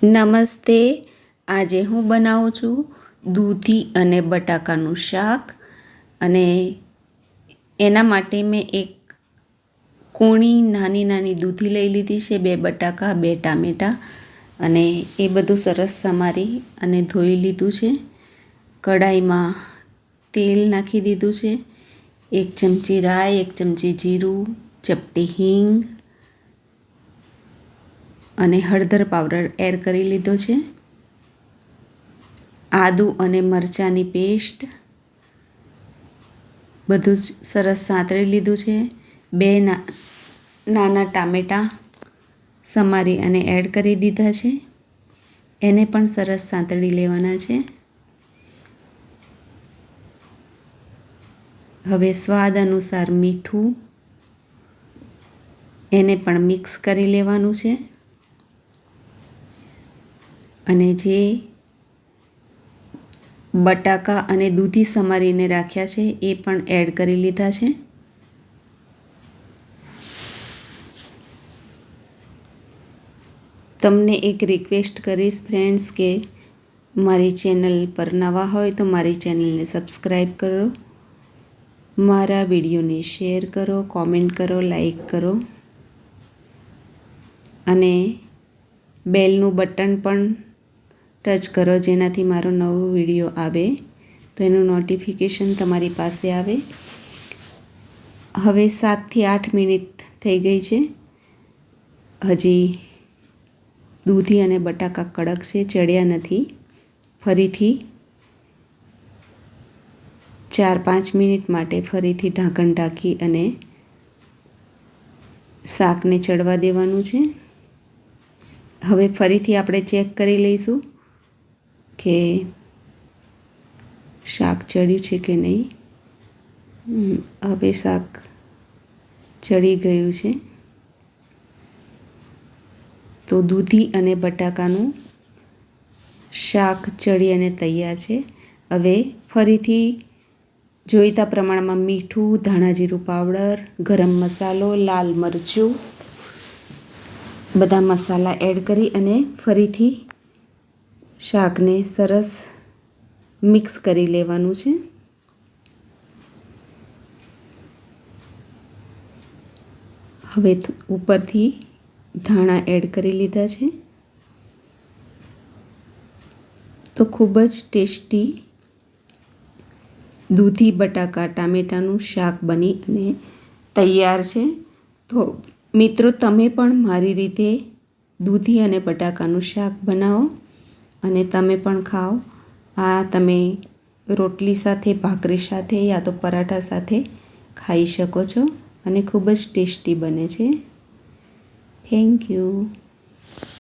નમસ્તે. આજે હું બનાવું છું દૂધી અને બટાકાનું શાક. અને એના માટે મેં એક કૂણી નાની નાની દૂધી લઈ લીધી છે, 2 બટાકા, 2 ટામેટાં અને એ બધું સરસ સમારી અને ધોઈ લીધું છે. કઢાઈમાં તેલ નાખી દીધું છે. 1 ચમચી રાઈ, 1 ચમચી જીરું, ચપટી હિંગ અને હળદર પાવડર એડ કરી લીધો છે. આદું અને મરચાંની પેસ્ટ બધું જ સરસ સાંતળી લીધું છે. 2 નાના ટામેટાં સમારી અને એડ કરી દીધા છે. એને પણ સરસ સાંતળી લેવાના છે. હવે સ્વાદ અનુસાર મીઠું, એને પણ મિક્સ કરી લેવાનું છે. અને જે બટાકા અને દૂધી સમારીને રાખ્યા છે એ પણ એડ કરી લીધા છે. તમને એક રિક્વેસ્ટ કરીશ ફ્રેન્ડ્સ કે મારી ચેનલ પર નવા હોય તો મારી ચેનલને સબસ્ક્રાઈબ કરો, મારા વિડીયોને શેર કરો, કોમેન્ટ કરો, લાઈક કરો અને બેલનું બટન પણ ટચ કરો, જેનાથી મારો નવો વિડીયો આવે તો એનું નોટિફિકેશન તમારી પાસે આવે. હવે 7 થી 8 મિનિટ થઈ ગઈ છે. હજી દૂધી અને બટાકા કડક છે, ચડ્યા નથી. ફરીથી 4-5 મિનિટ માટે ફરીથી ઢાંકણ ઢાંકી અને શાકને ચડવા દેવાનું છે. હવે ફરીથી આપણે ચેક કરી લઈશું કે શાક ચડ્યું છે કે નહીં. હવે શાક ચડી ગયું છે. તો દૂધી અને બટાકાનું શાક ચડી અને તૈયાર છે. હવે ફરીથી જોઈતા પ્રમાણમાં મીઠું, ધાણા જીરું પાવડર, ગરમ મસાલો, લાલ મરચું બધા મસાલા એડ કરી અને ફરીથી શાકને સરસ મિક્સ કરી લેવાનું છે. હવે ઉપરથી ધાણા એડ કરી લીધા છે. તો ખૂબ જ ટેસ્ટી દૂધી બટાકા ટામેટાનું શાક બની અને તૈયાર છે. તો મિત્રો, તમે પણ મારી રીતે દૂધી અને બટાકાનું શાક બનાવો અને તમે પણ ખાઓ. આ તમે રોટલી સાથે, ભાખરી સાથે યા તો પરાઠા સાથે ખાઈ શકો છો અને ખૂબ જ ટેસ્ટી બને છે. Thank you.